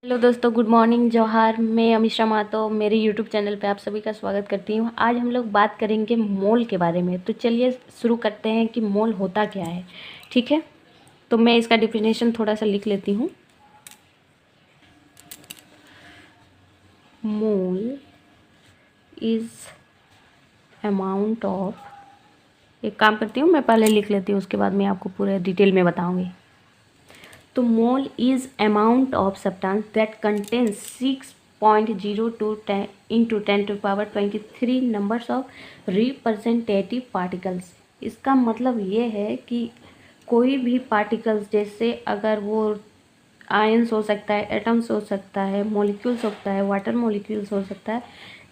Hello दोस्तों, good morning, जोहार। मैं अमीशा मातो मेरे यूट्यूब चैनल पे आप सभी का स्वागत करती हूँ। आज हम लोग बात करेंगे मोल के बारे में। तो चलिए शुरू करते हैं कि मोल होता क्या है। ठीक है, तो मैं इसका डिफिनेशन थोड़ा सा लिख लेती हूँ। मोल इज अमाउंट ऑफ, एक काम करती हूँ, मैं पहले लिख लेती हूँ, उसके बाद मैं आपको पूरे डिटेल में बताऊँगी। तो mole is amount of substance that contains 6.02 into 10⁻23 numbers of representative particles. इसका मतलब ये है कि कोई भी पार्टिकल्स, जैसे अगर वो आयंस हो सकता है, एटम्स हो सकता है, मॉलिक्यूल्स होता है, वाटर मॉलिक्यूल्स हो सकता है,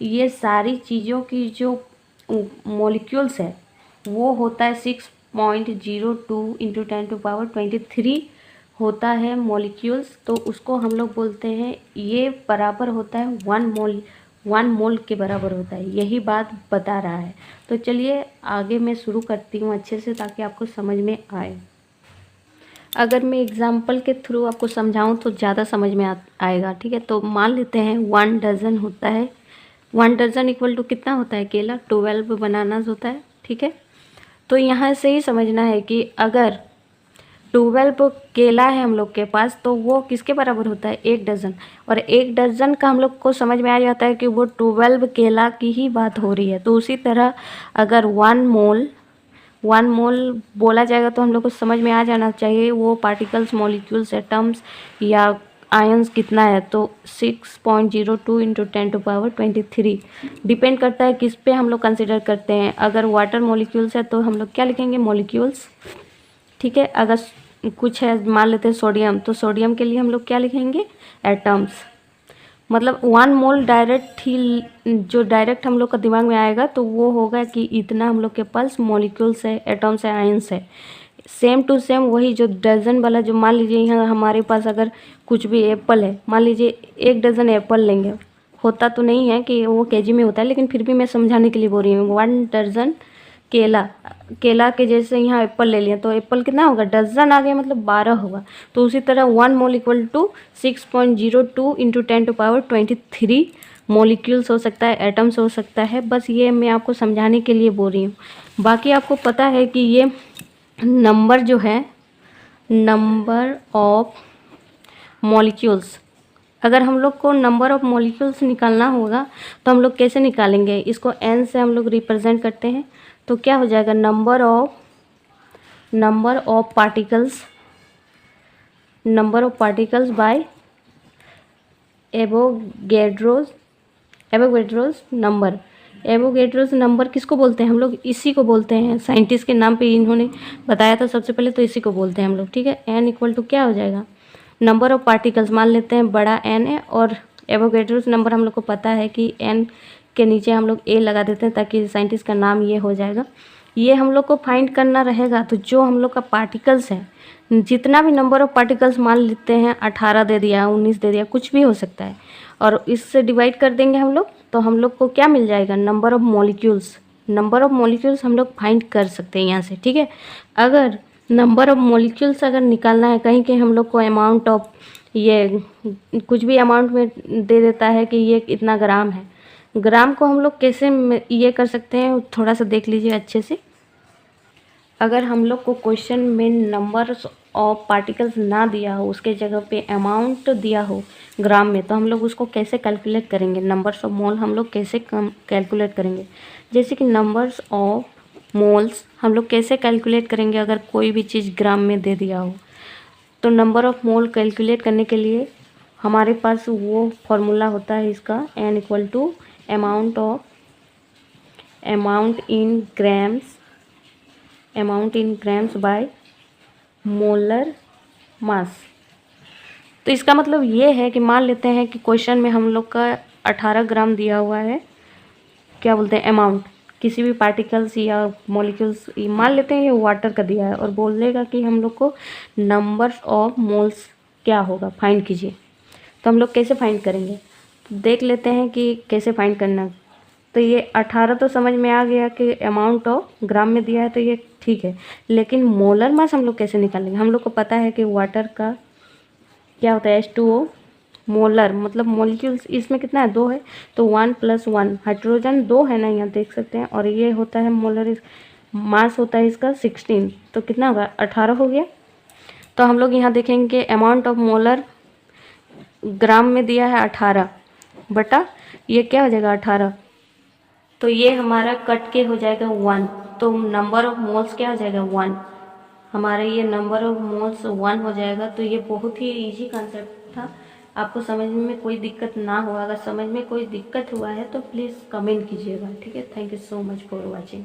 ये सारी चीज़ों की जो मॉलिक्यूल्स है वो होता है 6.02 into 10⁻23 होता है मॉलिक्यूल्स। तो उसको हम लोग बोलते हैं, ये बराबर होता है 1 मोल के बराबर होता है। यही बात बता रहा है। तो चलिए आगे मैं शुरू करती हूँ अच्छे से, ताकि आपको समझ में आए। अगर मैं एग्जाम्पल के थ्रू आपको समझाऊं तो ज़्यादा समझ में आएगा। ठीक है, तो मान लेते हैं 1 डजन होता है। 1 डजन इक्वल टू कितना होता है केला? 12 बनानास होता है। ठीक है, तो यहाँ से ही समझना है कि अगर 12 केला है हम लोग के पास, तो वो किसके बराबर होता है? 1 डजन। और 1 डजन का हम लोग को समझ में आ जाता है कि वो 12 केला की ही बात हो रही है। तो उसी तरह अगर 1 मोल बोला जाएगा तो हम लोग को समझ में आ जाना चाहिए वो पार्टिकल्स, मॉलिक्यूल्स, एटम्स या आयंस कितना है। तो 6.02 into 10⁻23 डिपेंड करता है किस पे हम लोग कंसिडर करते हैं। अगर वाटर मॉलिक्यूल्स है तो हम लोग क्या लिखेंगे? मॉलिक्यूल्स। ठीक है, अगर कुछ है, मान लेते हैं सोडियम, तो सोडियम के लिए हम लोग क्या लिखेंगे? एटम्स। मतलब 1 मोल डायरेक्ट ही, जो डायरेक्ट हम लोग का दिमाग में आएगा तो वो होगा कि इतना हम लोग के पास मॉलिक्यूल्स है, एटम्स है, आयंस है। सेम टू सेम वही जो डजन वाला, जो मान लीजिए यहाँ हमारे पास अगर कुछ भी एप्पल है, मान लीजिए 1 डजन एप्पल लेंगे, होता तो नहीं है कि वो केजी में होता है, लेकिन फिर भी मैं समझाने के लिए बोल रही हूँ। 1 डजन केला, केला के जैसे यहाँ एप्पल ले लिया तो एप्पल कितना होगा? डजन आ गया, मतलब 12 होगा। तो उसी तरह 1 mole equal to 6.02 into 10⁻23 molecules हो सकता है, एटम्स हो सकता है। बस ये मैं आपको समझाने के लिए बोल रही हूँ। बाकी आपको पता है कि ये नंबर जो है, नंबर ऑफ मॉलिक्यूल्स, अगर हम लोग को नंबर ऑफ मॉलिक्यूल्स निकालना होगा तो हम लोग कैसे निकालेंगे? इसको n से हम लोग रिप्रेजेंट करते हैं। तो क्या हो जाएगा? Number of particles, by Avogadro's number. Avogadro's number किसको बोलते हैं हम लोग? इसी को बोलते हैं, साइंटिस्ट के नाम पे इन्होंने बताया था सबसे पहले, तो इसी को बोलते हैं हम लोग। ठीक है, n इक्वल टू क्या हो जाएगा? नंबर ऑफ पार्टिकल्स मान लेते हैं बड़ा n है, और एवोगैड्रोस नंबर हम लोग को पता है कि n के नीचे हम लोग a लगा देते हैं, ताकि साइंटिस्ट का नाम ये हो जाएगा। ये हम लोग को फाइंड करना रहेगा। तो जो हम लोग का पार्टिकल्स है, जितना भी नंबर ऑफ पार्टिकल्स, मान लेते हैं 18 दे दिया, 19 दे दिया, कुछ भी हो सकता है, और इससे डिवाइड कर देंगे हम लोग, तो हम लोग को क्या मिल जाएगा? नंबर ऑफ मॉलिक्यूल्स हम लोग फाइंड कर सकते हैं यहाँ से। ठीक है, अगर नंबर ऑफ मॉलिक्यूल्स अगर निकालना है, कहीं के हम लोग को अमाउंट ऑफ, ये कुछ भी अमाउंट में दे देता है कि ये इतना ग्राम है। ग्राम को हम लोग कैसे ये कर सकते हैं, थोड़ा सा देख लीजिए अच्छे से। अगर हम लोग को क्वेश्चन में नंबर्स ऑफ पार्टिकल्स ना दिया हो, उसके जगह पे अमाउंट दिया हो ग्राम में, तो हम लोग उसको कैसे कैलकुलेट करेंगे? नंबर्स ऑफ मोल हम लोग कैसे कैलकुलेट करेंगे? जैसे कि नंबर्स ऑफ मोल्स हम लोग कैसे कैलकुलेट करेंगे अगर कोई भी चीज़ ग्राम में दे दिया हो? तो नंबर ऑफ मोल कैलकुलेट करने के लिए हमारे पास वो फॉर्मूला होता है इसका, n equal to amount in grams by molar mass. तो इसका मतलब ये है कि मान लेते हैं कि क्वेश्चन में हम लोग का 18 ग्राम दिया हुआ है, क्या बोलते हैं, अमाउंट, किसी भी पार्टिकल्स या मॉलिक्यूल्स, मान लेते हैं ये वाटर का दिया है, और बोलेगा कि हम लोग को नंबर्स ऑफ मोल्स क्या होगा, फाइंड कीजिए। तो हम लोग कैसे फाइंड करेंगे? तो देख लेते हैं कि कैसे फाइंड करना। तो ये 18 तो समझ में आ गया कि अमाउंट ऑफ ग्राम में दिया है, तो ये ठीक है। लेकिन मोलर मास हम लोग कैसे निकालेंगे? हम लोग को पता है कि वाटर का क्या होता है, H2O, मोलर मतलब मॉलिक्यूल्स इसमें कितना है, 2 है, तो 1 + 1 हाइड्रोजन 2 है ना, यहाँ देख सकते हैं। और ये होता है मोलर, मास होता है इसका 16, तो कितना होगा 18 हो गया। तो हम लोग यहाँ देखेंगे अमाउंट ऑफ मोलर ग्राम में दिया है 18 बटा ये क्या हो जाएगा 18, तो ये हमारा कट के हो जाएगा 1, तो नंबर ऑफ मोल्स क्या हो जाएगा 1, हमारा ये नंबर ऑफ मोल्स 1 हो जाएगा। तो ये बहुत ही इजी कॉन्सेप्ट था, आपको समझने में कोई दिक्कत ना हो। अगर समझ में कोई दिक्कत हुआ है तो प्लीज़ कमेंट कीजिएगा, ठीक है। Thank you so much for watching.